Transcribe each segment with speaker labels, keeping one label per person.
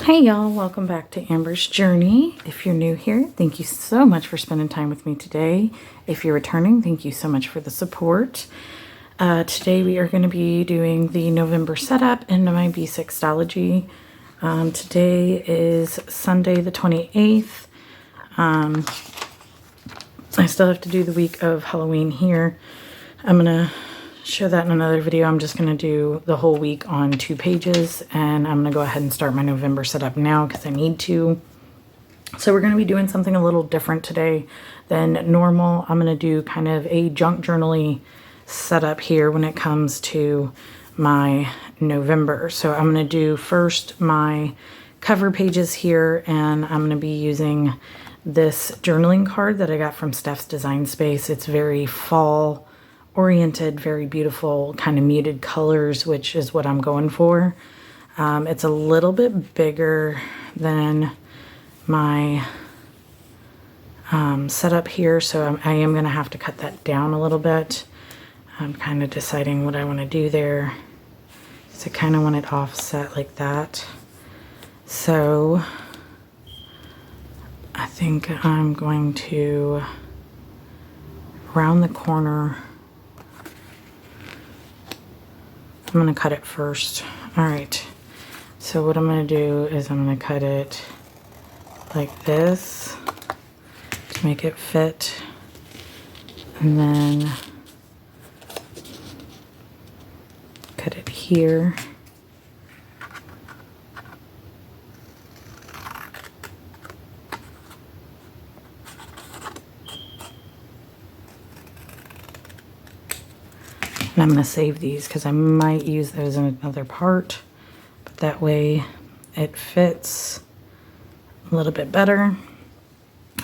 Speaker 1: Hey y'all, welcome back to Amber's Journey. If you're new here, thank you so much for spending time with me today. If you're returning, thank you so much for the support. Today we are going to be doing the November setup into my B6 Stalogy. Today is Sunday the 28th. I still have to do the week of Halloween here. I'm going to show that in another video. I'm just going to do the whole week on 2 pages, and I'm going to go ahead and start my November setup now because I need to. So we're going to be doing something a little different today than normal. I'm going to do kind of a junk journal-y setup here when it comes to my November. So I'm going to do first my cover pages here, and I'm going to be using this journaling card that I got from Stephsdesinspace. It's very fall oriented, very beautiful, kind of muted colors, which is what I'm going for. It's a little bit bigger than my setup here, so I am going to have to cut that down a little bit. I'm kind of deciding what I want to do there. So I kind of want it offset like that. So I think I'm going to round the corner. I'm going to cut it first. All right. So what I'm going to do is I'm going to cut it like this to make it fit. And then cut it here. And I'm going to save these because I might use those in another part, but that way it fits a little bit better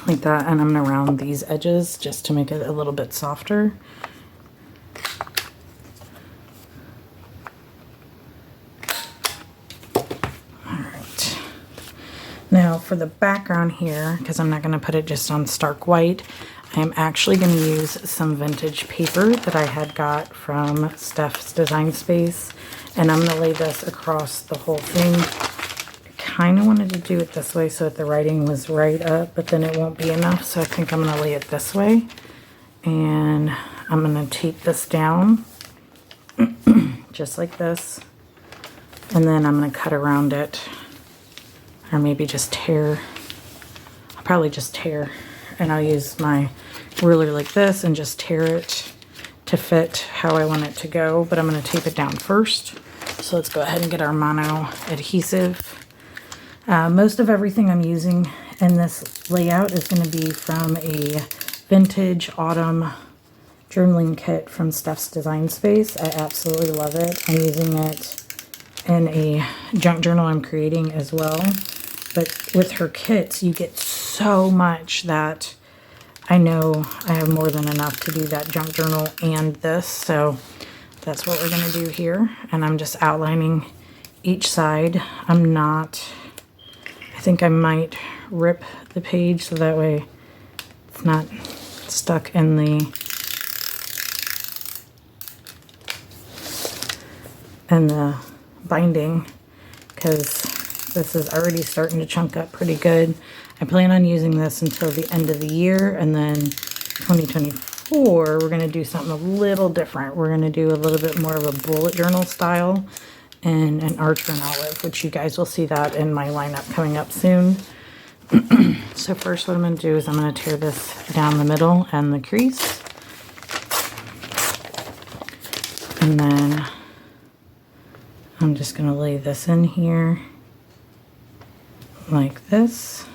Speaker 1: like that. And I'm going to round these edges just to make it a little bit softer. All right. Now for the background here, because I'm not going to put it just on stark white, I'm actually going to use some vintage paper that I had got from Stephsdesinspace, and I'm going to lay this across the whole thing. I kind of wanted to do it this way so that the writing was right up, but then it won't be enough, so I think I'm going to lay it this way. And I'm going to tape this down just like this, and then I'm going to cut around it, or maybe just tear. I'll probably just tear. And I'll use my ruler like this and just tear it to fit how I want it to go. But I'm going to tape it down first. So let's go ahead and get our mono adhesive. Most of everything I'm using in this layout is going to be from a vintage autumn journaling kit from Stephsdesinspace. I absolutely love it. I'm using it in a junk journal I'm creating as well. But with her kits, you get so much that I know I have more than enough to do that junk journal and this. So that's what we're going to do here. And I'm just outlining each side. I think I might rip the page so that way it's not stuck in the binding, because this is already starting to chunk up pretty good. I plan on using this until the end of the year, and then 2024 we're going to do something a little different. We're going to do a little bit more of a bullet journal style and an archer and olive, which you guys will see that in my lineup coming up soon. So first what I'm going to do is I'm going to tear this down the middle and the crease. And then I'm just going to lay this in here like this.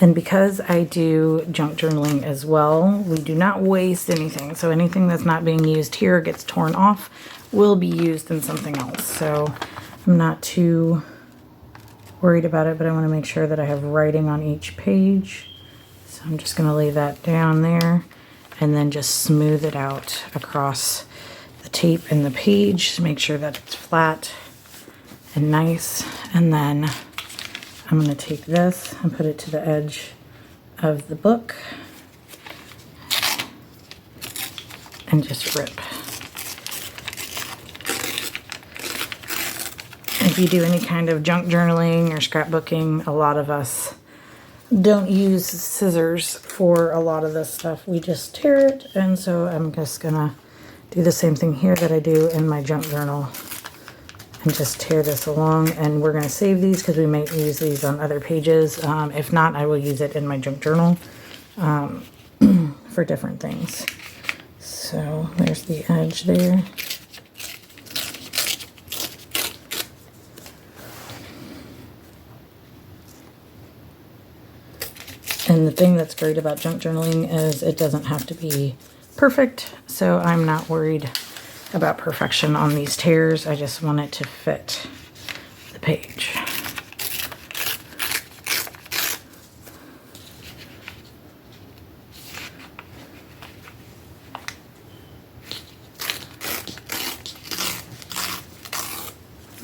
Speaker 1: And because I do junk journaling as well, we do not waste anything. So anything that's not being used here gets torn off will be used in something else. So I'm not too worried about it, but I want to make sure that I have writing on each page. So I'm just going to lay that down there and then just smooth it out across the tape and the page to make sure that it's flat and nice. And then I'm going to take this and put it to the edge of the book and just rip. if you do any kind of junk journaling or scrapbooking, a lot of us don't use scissors for a lot of this stuff. We just tear it, and so I'm just gonna do the same thing here that I do in my junk journal and just tear this along. And we're gonna save these because we might use these on other pages. If not, I will use it in my junk journal for different things. So there's the edge there. And the thing that's great about junk journaling is it doesn't have to be perfect, so I'm not worried about perfection on these tears. I just want it to fit the page.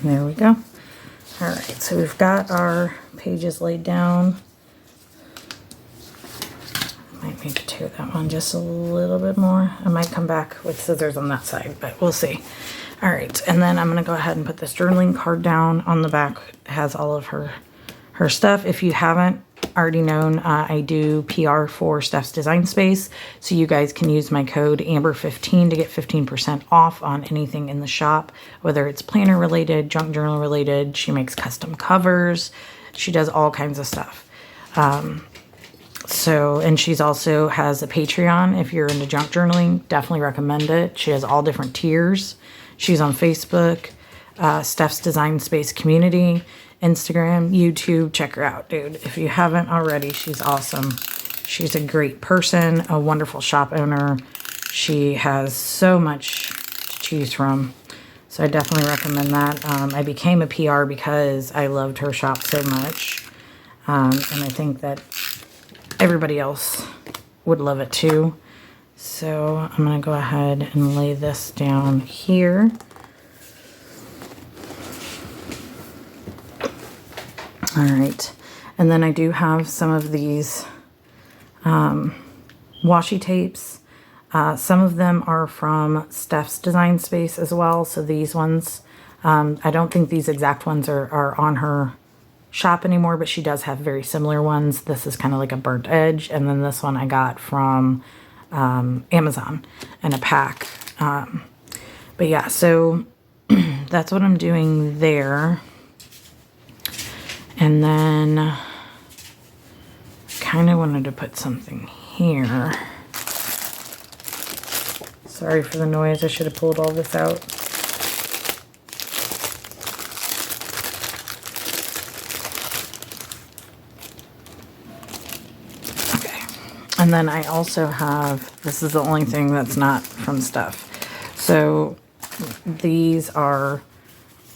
Speaker 1: There we go. All right, so we've got our pages laid down. Might need to tear that one just a little bit more. I might come back with scissors on that side, but we'll see. All right, and then I'm gonna go ahead and put this journaling card down. On the back it has all of her stuff. If you haven't already known, I do PR for Steph's Design Space, so you guys can use my code AMBER15 to get 15% off on anything in the shop, whether it's planner related, junk journal related. She makes custom covers. She does all kinds of stuff. And she's also has a Patreon. If you're into junk journaling, definitely recommend it. She has all different tiers. She's on Facebook, Steph's Design Space community, Instagram, YouTube. Check her out, dude. If you haven't already, she's awesome. She's a great person, a wonderful shop owner. She has so much to choose from. So I definitely recommend that. I became a PR because I loved her shop so much. And I think that everybody else would love it too. So I'm going to go ahead and lay this down here. All right. And then I do have some of these washi tapes. Some of them are from Steph's Design Space as well. So these ones, I don't think these exact ones are on her shop anymore, but she does have very similar ones. This is kind of like a burnt edge, and then this one I got from Amazon in a pack. But yeah, so that's what I'm doing there. And then kind of wanted to put something here. Sorry for the noise. I should have pulled all this out. And then I also have, this is the only thing that's not from Steph. So these are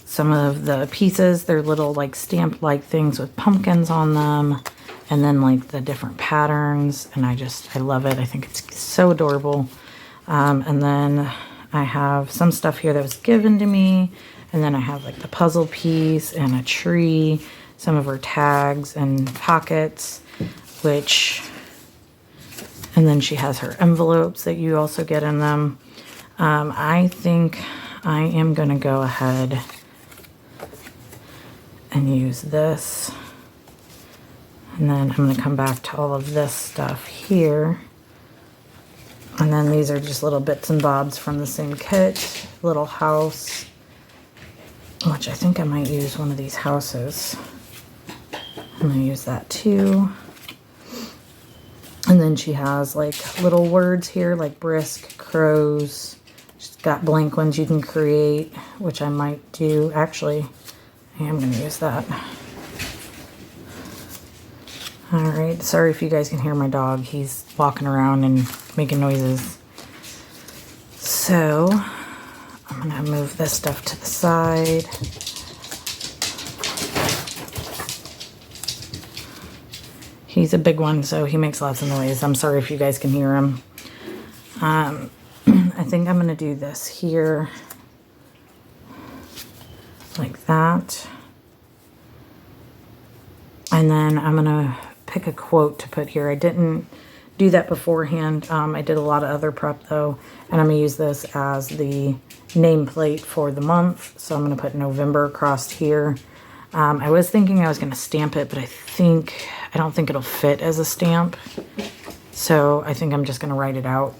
Speaker 1: some of the pieces. They're little like stamp-like things with pumpkins on them. And then like the different patterns. And I love it. I think it's so adorable. And then I have some stuff here that was given to me. And then I have like the puzzle piece and a tree. Some of her tags and pockets, and then she has her envelopes that you also get in them. I think I am going to go ahead and use this. And then I'm going to come back to all of this stuff here. And then these are just little bits and bobs from the same kit. Little house, which I think I might use one of these houses. I'm going to use that too. And then she has like little words here like brisk, crows. She's got blank ones you can create, which I might do. Actually, I am going to use that. All right. Sorry if you guys can hear my dog. He's walking around and making noises. So I'm going to move this stuff to the side. He's a big one, so he makes lots of noise. I'm sorry if you guys can hear him. I think I'm going to do this here. Like that. And then I'm going to pick a quote to put here. I didn't do that beforehand. I did a lot of other prep though, and I'm going to use this as the nameplate for the month. So I'm going to put November across here. I was thinking I was going to stamp it, but I don't think it'll fit as a stamp. So I think I'm just going to write it out.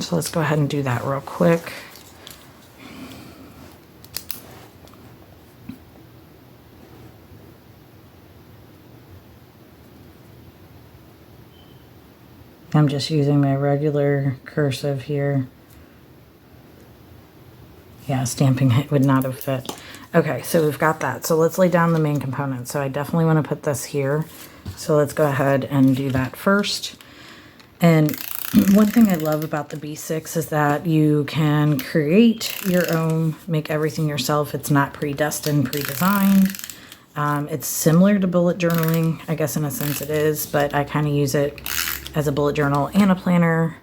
Speaker 1: So let's go ahead and do that real quick. I'm just using my regular cursive here. Yeah, stamping it would not have fit. Okay, so we've got that. So let's lay down the main components. So I definitely want to put this here. So let's go ahead and do that first. And one thing I love about the B6 is that you can create your own, make everything yourself. It's not predestined, pre-designed. It's similar to bullet journaling. I guess in a sense it is, but I kind of use it as a bullet journal and a planner.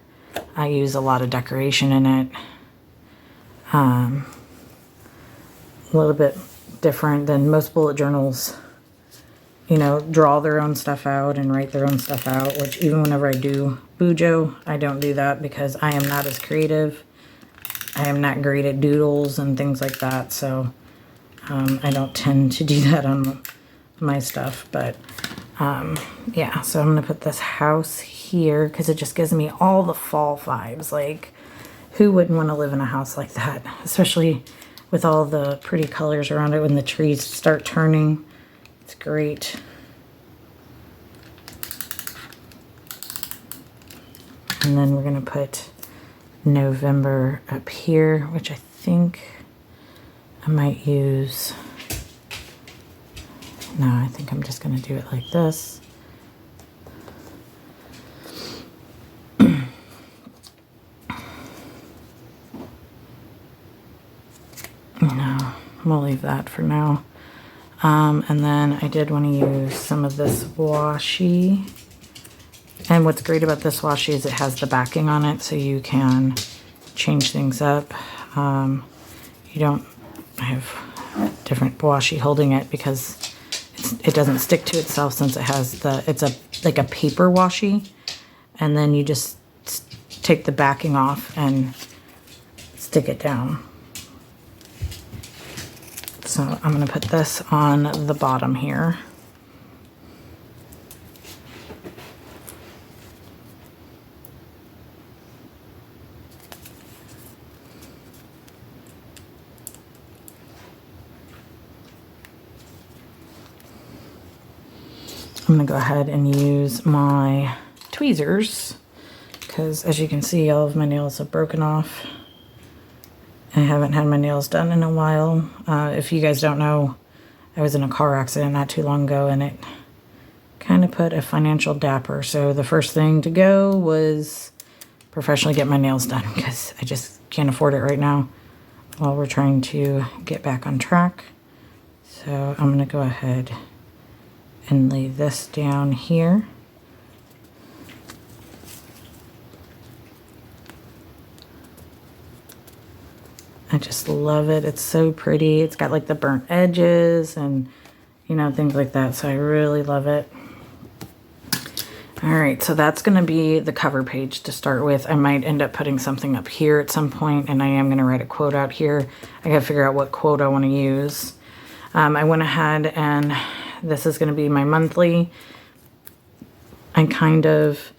Speaker 1: I use a lot of decoration in it. A little bit different than most bullet journals, you know, draw their own stuff out and write their own stuff out, which even whenever I do Bujo, I don't do that because I am not as creative. I am not great at doodles and things like that, so I don't tend to do that on my stuff, but yeah, so I'm going to put this house here because it just gives me all the fall vibes. Like, who wouldn't want to live in a house like that? Especially with all the pretty colors around it when the trees start turning. It's great. And then we're going to put November up here, which I think I might use. No, I think I'm just going to do it like this. No, we'll leave that for now. And then I did want to use some of this washi. And what's great about this washi is it has the backing on it, so you can change things up. I have different washi holding it because it doesn't stick to itself since it has it's like a paper washi. And then you just take the backing off and stick it down. So I'm going to put this on the bottom here. I'm going to go ahead and use my tweezers because, as you can see, all of my nails have broken off. I haven't had my nails done in a while. If you guys don't know, I was in a car accident not too long ago, and it kind of put a financial dapper. So the first thing to go was professionally get my nails done because I just can't afford it right now while we're trying to get back on track. So I'm going to go ahead and lay this down here. I just love it. It's so pretty. It's got like the burnt edges and, you know, things like that. So I really love it. All right, so that's going to be the cover page to start with. I might end up putting something up here at some point, and I am going to write a quote out here. I got to figure out what quote I want to use. I went ahead and this is going to be my monthly. I kind of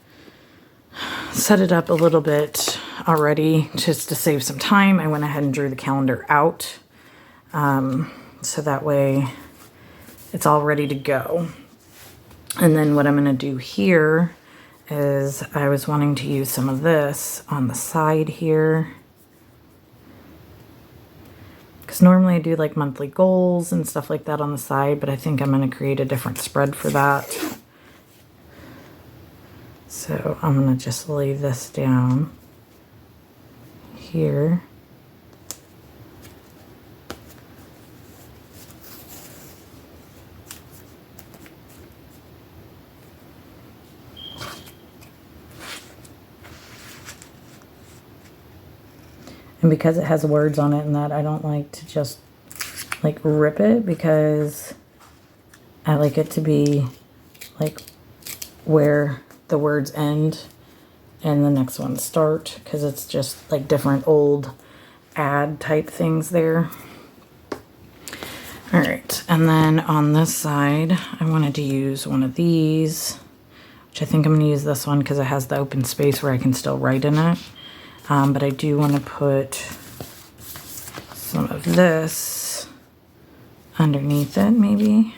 Speaker 1: set it up a little bit already just to save some time. I went ahead and drew the calendar out so that way it's all ready to go. And then what I'm going to do here is I was wanting to use some of this on the side here, because normally I do like monthly goals and stuff like that on the side, but I think I'm going to create a different spread for that. So I'm going to just lay this down here. And because it has words on it and that, I don't like to just like rip it, because I like it to be like where the words end and the next one start, because it's just like different old ad type things there. All right, and then on this side, I wanted to use one of these, which I think I'm going to use this one because it has the open space where I can still write in it. But I do want to put some of this underneath it, maybe.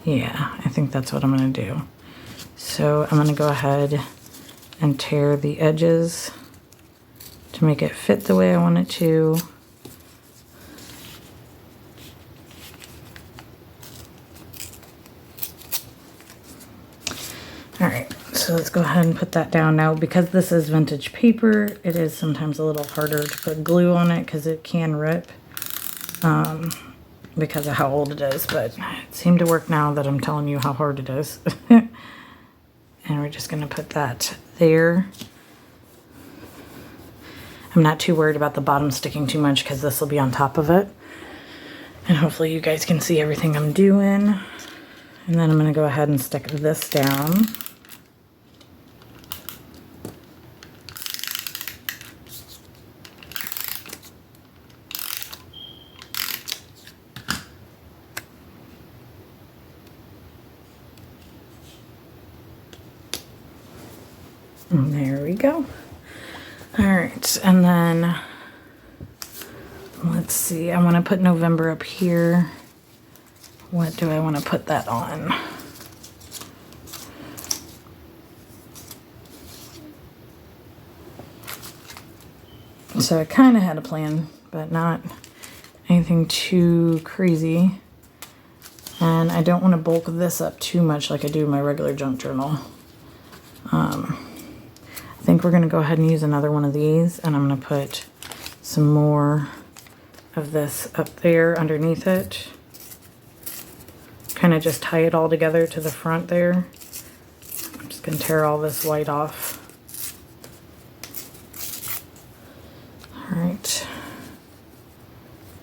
Speaker 1: Yeah, I think that's what I'm going to do. So I'm going to go ahead and tear the edges to make it fit the way I want it to. All right, so let's go ahead and put that down now. Because this is vintage paper, it is sometimes a little harder to put glue on it because it can rip because of how old it is, but it seemed to work now that I'm telling you how hard it is. And we're just gonna put that there. I'm not too worried about the bottom sticking too much because this will be on top of it. And hopefully you guys can see everything I'm doing. And then I'm gonna go ahead and stick this down. And there we go. All right, and then let's see, I want to put November up here. What do I want to put that on? So I kind of had a plan, but not anything too crazy. And I don't want to bulk this up too much like I do my regular junk journal. I think we're going to go ahead and use another one of these, and I'm going to put some more of this up there underneath it. Kind of just tie it all together to the front there. I'm just going to tear all this white off. All right.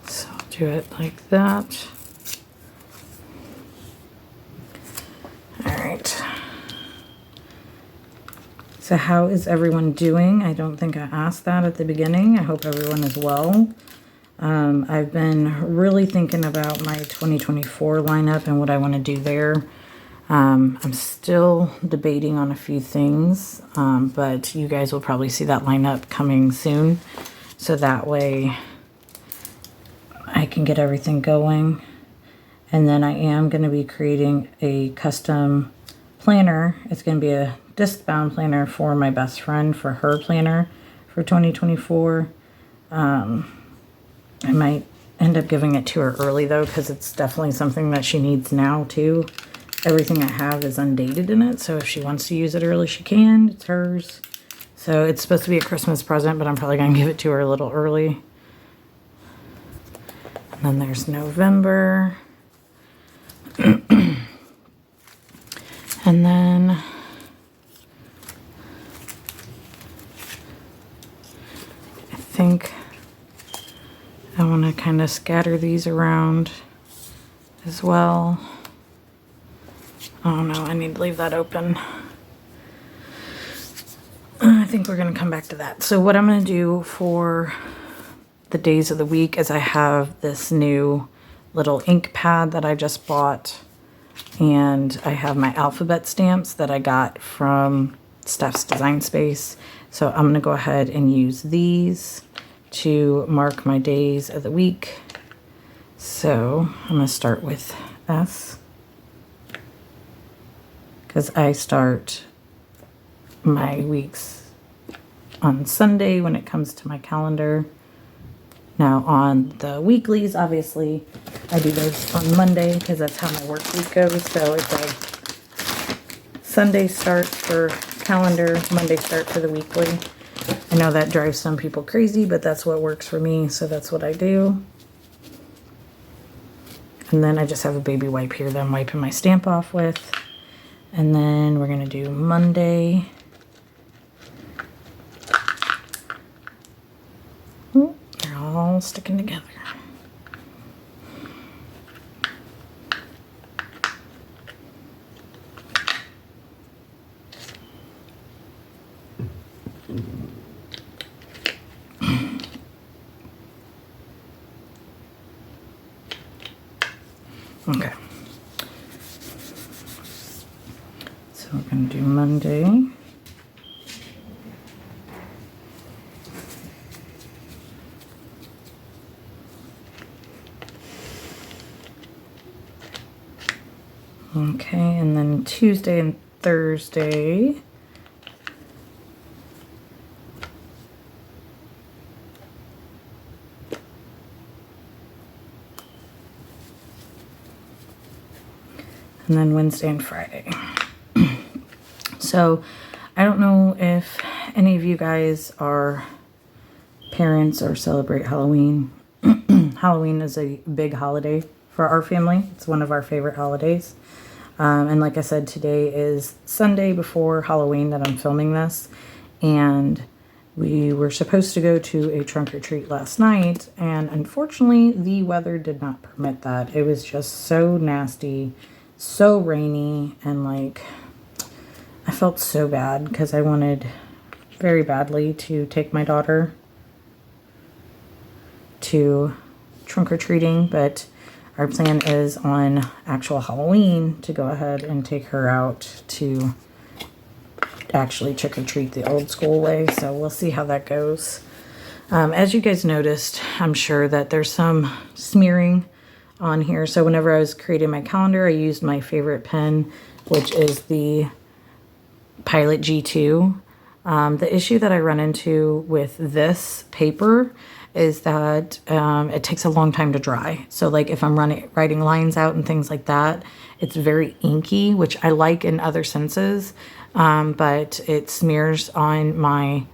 Speaker 1: So I'll do it like that. All right. So how is everyone doing? I don't think I asked that at the beginning. I hope everyone is well. I've been really thinking about my 2024 lineup and what I want to do there. I'm still debating on a few things, but you guys will probably see that lineup coming soon. So that way I can get everything going. And then I am going to be creating a custom planner. It's going to be a disc-bound planner for my best friend for her planner for 2024. I might end up giving it to her early though, because it's definitely something that she needs now too. Everything I have is undated in it, so if she wants to use it early, she can. It's hers. So it's supposed to be a Christmas present, but I'm probably going to give it to her a little early. And then there's November. And then I think I want to kind of scatter these around as well. Oh no, I need to leave that open. I think we're going to come back to that. So what I'm going to do for the days of the week is I have this new little ink pad that I just bought. And I have my alphabet stamps that I got from Stephsdesinspace. So I'm going to go ahead and use these to mark my days of the week. So I'm going to start with S, because I start my weeks on Sunday when it comes to my calendar. Now on the weeklies, obviously, I do those on Monday because that's how my work week goes. So it's a Sunday start for calendar, Monday start for the weekly. I know that drives some people crazy, but that's what works for me, so that's what I do. And then I just have a baby wipe here that I'm wiping my stamp off with. And then we're going to do Monday. They're all sticking together. Okay. So we're going to do Monday. Okay, and then Tuesday and Thursday. And then Wednesday and Friday. So I don't know if any of you guys are parents or celebrate Halloween. Halloween is a big holiday for our family. It's one of our favorite holidays. And like I said, today is Sunday before Halloween that I'm filming this. And we were supposed to go to a trunk or treat last night. And unfortunately, the weather did not permit that. It was just so nasty, so rainy, and like I felt so bad because I wanted very badly to take my daughter to trunk or treating, but our plan is on actual Halloween to go ahead and take her out to actually trick or treat the old school way. So we'll see how that goes. As you guys noticed, I'm sure that there's some smearing on here. So whenever I was creating my calendar, I used my favorite pen, which is the Pilot G2. The issue that I run into with this paper is that it takes a long time to dry. So like if I'm writing lines out and things like that, it's very inky, which I like in other senses, but it smears on my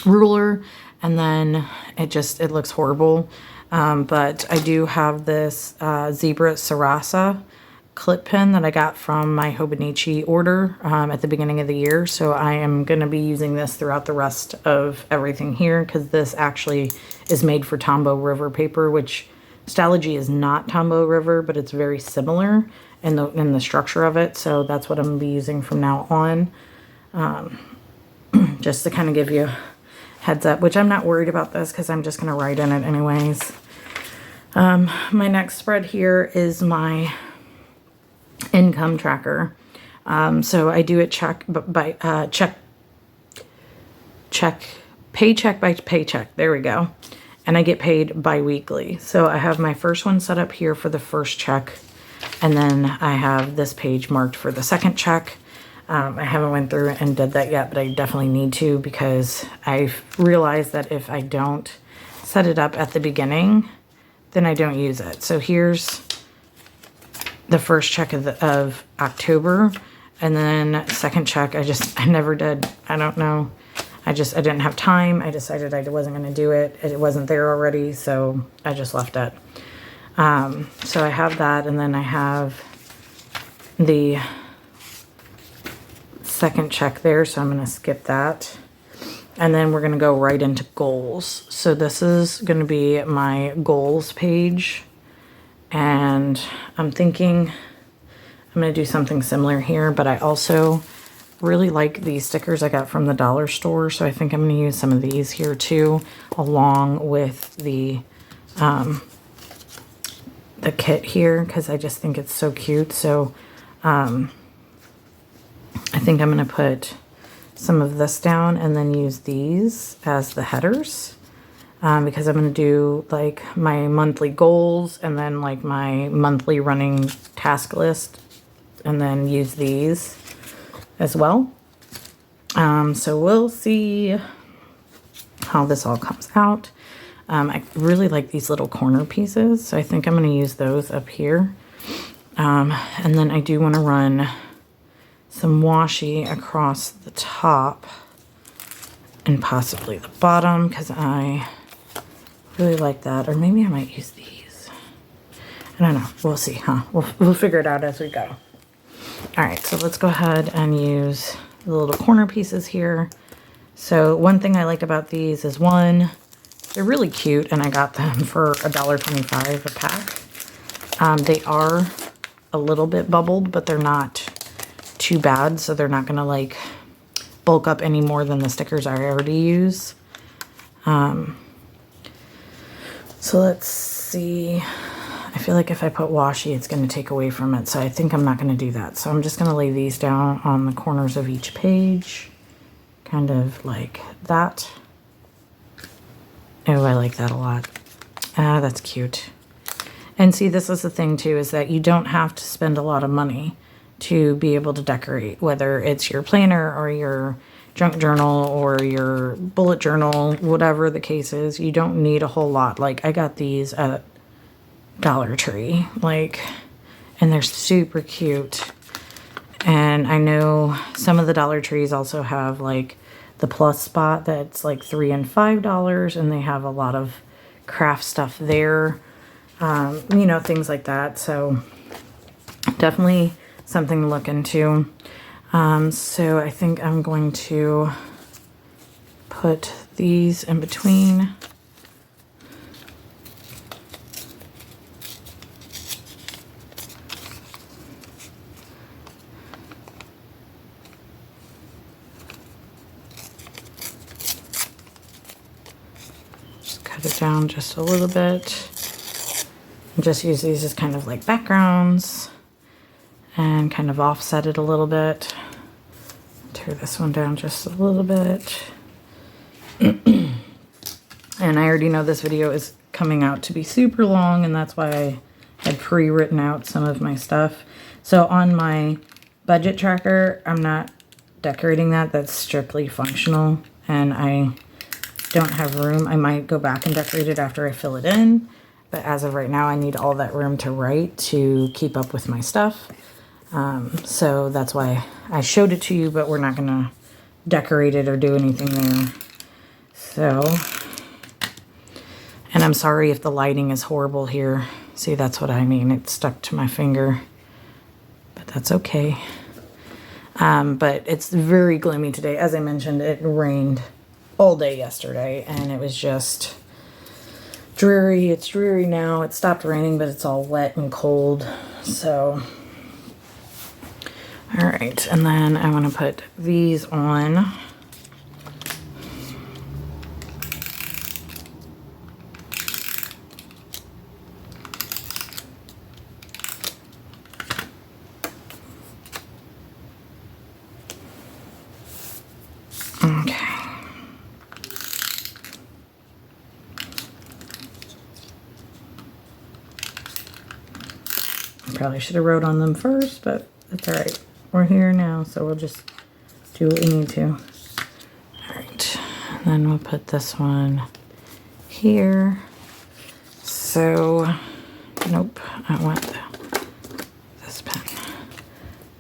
Speaker 1: ruler, and then it looks horrible. But I do have this Zebra Sarasa clip pen that I got from my Hobonichi order at the beginning of the year. So I am going to be using this throughout the rest of everything here, because this actually is made for Tombow River paper, which Stalogy is not Tombow River, but it's very similar in the structure of it. So that's what I'm going to be using from now on, just to kind of give you a heads up, which I'm not worried about this because I'm just going to write in it anyways. My next spread here is my income tracker. So I do it paycheck by paycheck. There we go. And I get paid bi-weekly. So I have my first one set up here for the first check. And then I have this page marked for the second check. I haven't went through and did that yet, but I definitely need to, because I've realized that if I don't set it up at the beginning, then I don't use it. So here's the first check of October, and then second check I never did. I don't know, I didn't have time. I decided I wasn't going to do it. It wasn't there already, so I just left it. So I have that, and then I have the second check there, so I'm going to skip that. And then we're going to go right into goals. So this is going to be my goals page. And I'm thinking I'm going to do something similar here, but I also really like these stickers I got from the dollar store. So I think I'm going to use some of these here too, along with the kit here, because I just think it's so cute. So I think I'm going to put some of this down and then use these as the headers. Because I'm going to do like my monthly goals and then like my monthly running task list, and then use these as well. So we'll see how this all comes out. I really like these little corner pieces, so I think I'm going to use those up here. And then I do want to run some washi across the top and possibly the bottom, because I really like that. Or maybe I might use these. I don't know. We'll see, huh? We'll figure it out as we go. All right, so let's go ahead and use the little corner pieces here. So one thing I like about these is, one, they're really cute, and I got them for $1.25 a pack. They are a little bit bubbled, but they're not too bad, so they're not gonna like bulk up any more than the stickers I already use. So let's see. I feel like if I put washi, it's going to take away from it. So I think I'm not going to do that. So I'm just going to lay these down on the corners of each page. Kind of like that. Oh, I like that a lot. Ah, that's cute. And see, this is the thing too, is that you don't have to spend a lot of money to be able to decorate, whether it's your planner or your junk journal or your bullet journal, whatever the case is. You don't need a whole lot. Like, I got these at Dollar Tree, like, and they're super cute. And I know some of the Dollar Trees also have like the plus spot that's like $3 and $5, and they have a lot of craft stuff there, you know, things like that. So definitely something to look into. So I think I'm going to put these in between. Just cut it down just a little bit. And just use these as kind of like backgrounds and kind of offset it a little bit. Tear this one down just a little bit. And I already know this video is coming out to be super long, and that's why I had pre-written out some of my stuff. So on my budget tracker, I'm not decorating that. That's strictly functional, and I don't have room. I might go back and decorate it after I fill it in, but as of right now, I need all that room to write to keep up with my stuff. So that's why I showed it to you, but we're not gonna decorate it or do anything there. So, and I'm sorry if the lighting is horrible here. See, that's what I mean. It stuck to my finger, but that's okay. But it's very gloomy today. As I mentioned, it rained all day yesterday, and it was just dreary. It's dreary now. It stopped raining, but it's all wet and cold. So, all right. And then I want to put these on. Probably should have wrote on them first, but that's all right. We're here now, so we'll just do what we need to. All right, and then we'll put this one here. So, nope, I want this pen.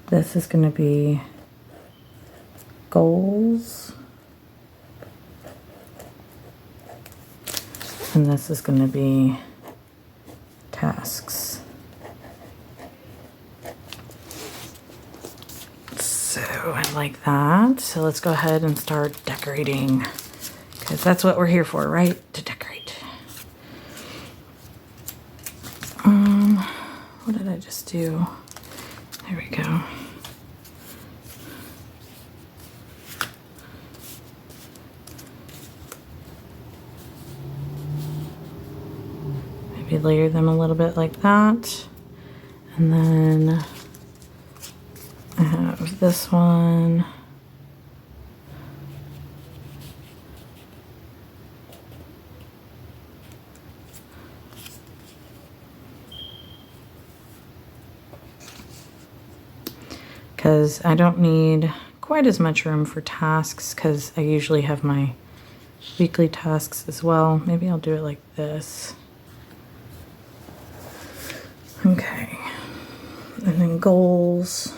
Speaker 1: This is going to be goals, and this is going to be tasks. So I like that. So let's go ahead and start decorating, because that's what we're here for, right? To decorate. What did I just do? There we go. Maybe layer them a little bit like that. And then I have this one. Because I don't need quite as much room for tasks, because I usually have my weekly tasks as well. Maybe I'll do it like this. Okay. And then goals.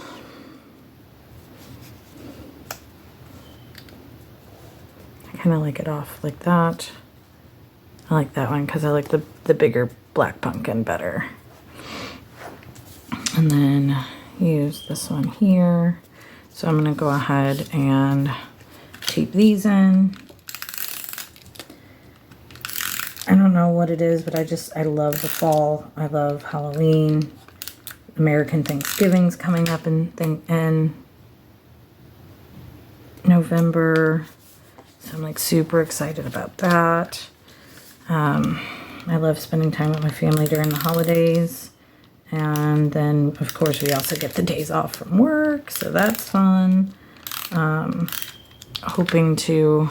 Speaker 1: I kind of like it off like that. I like that one because I like the bigger black pumpkin better. And then use this one here. So I'm going to go ahead and tape these in. I don't know what it is, but I love the fall. I love Halloween. American Thanksgiving's coming up in November. So I'm like super excited about that. I love spending time with my family during the holidays. And then, of course, we also get the days off from work, so that's fun. Hoping to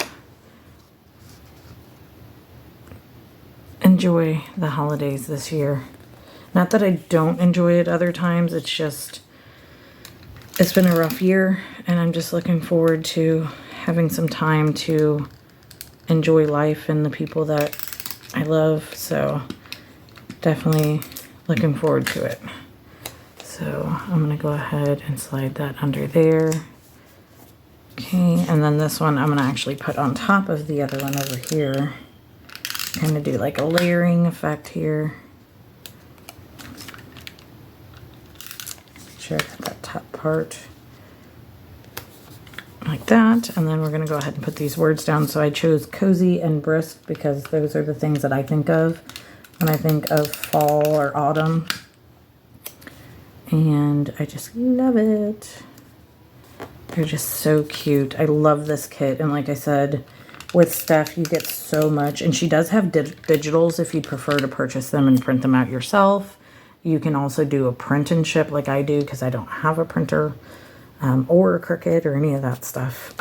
Speaker 1: enjoy the holidays this year. Not that I don't enjoy it other times, it's just, it's been a rough year, and I'm just looking forward to having some time to enjoy life and the people that I love, so definitely looking forward to it. So I'm gonna go ahead and slide that under there. Okay, and then this one I'm gonna actually put on top of the other one over here. Kind of do like a layering effect here. Make sure I got that top part like that, and then we're gonna go ahead and put these words down. So I chose cozy and brisk because those are the things that I think of when I think of fall or autumn, and I just love it. They're just so cute. I love this kit, and like I said, with Steph you get so much, and she does have digitals if you prefer to purchase them and print them out yourself. You can also do a print and ship like I do because I don't have a printer or a Cricut or any of that stuff.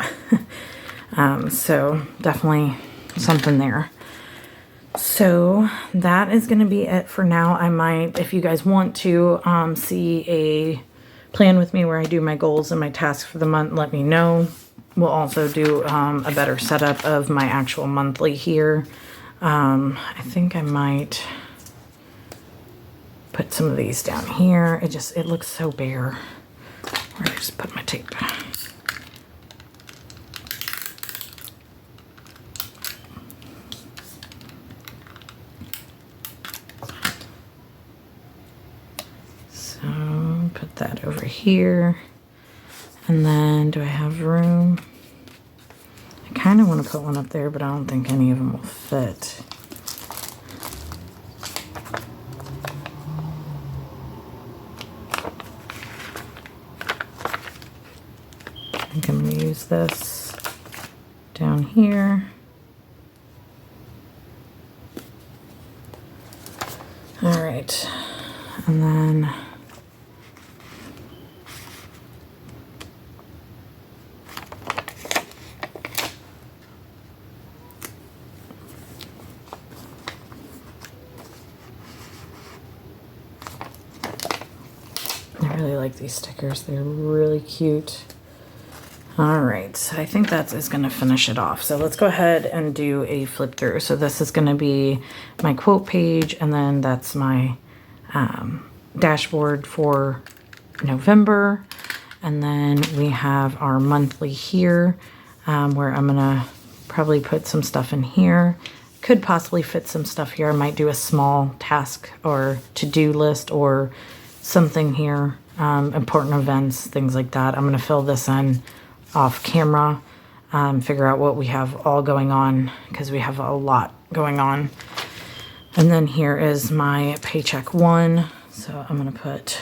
Speaker 1: So definitely something there. So that is going to be it for now. I might, if you guys want to see a plan with me where I do my goals and my tasks for the month, let me know. We'll also do a better setup of my actual monthly here. I think I might put some of these down here. It looks so bare. Or just put my tape. So put that over here. And then do I have room? I kind of want to put one up there, but I don't think any of them will fit. I think I'm going to use this down here. All right, and then I really like these stickers. They're really cute. All right, so I think that is going to finish it off. So let's go ahead and do a flip through. So this is going to be my quote page, and then that's my dashboard for November. And then we have our monthly here, where I'm going to probably put some stuff in here. Could possibly fit some stuff here. I might do a small task or to-do list or something here, important events, things like that. I'm going to fill this in off camera, figure out what we have all going on because we have a lot going on. And then here is my paycheck one. So I'm going to put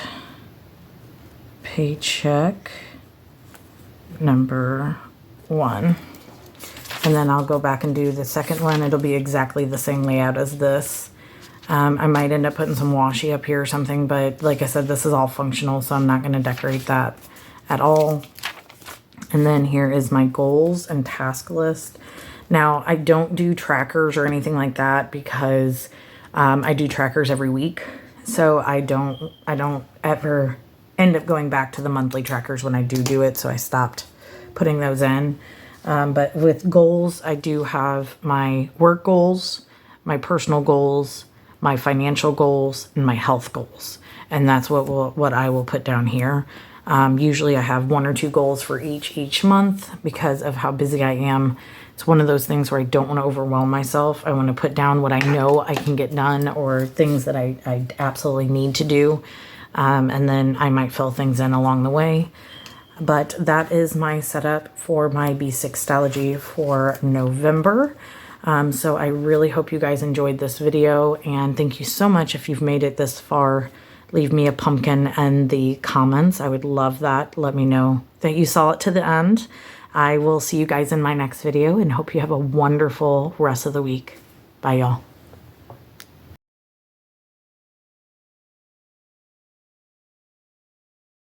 Speaker 1: paycheck number 1. And then I'll go back and do the second one. It'll be exactly the same layout as this. I might end up putting some washi up here or something, but like I said, this is all functional, so I'm not going to decorate that at all. And then here is my goals and task list. Now, I don't do trackers or anything like that because I do trackers every week. So I don't ever end up going back to the monthly trackers when I do it. So I stopped putting those in. But with goals, I do have my work goals, my personal goals, my financial goals, and my health goals. And that's what I will put down here. Usually I have 1 or 2 goals for each month because of how busy I am. It's one of those things where I don't want to overwhelm myself. I want to put down what I know I can get done or things that I absolutely need to do. And then I might fill things in along the way. But that is my setup for my B6 Stalogy for November. So I really hope you guys enjoyed this video, and thank you so much if you've made it this far. Leave me a pumpkin in the comments. I would love that. Let me know that you saw it to the end. I will see you guys in my next video and hope you have a wonderful rest of the week. Bye, y'all.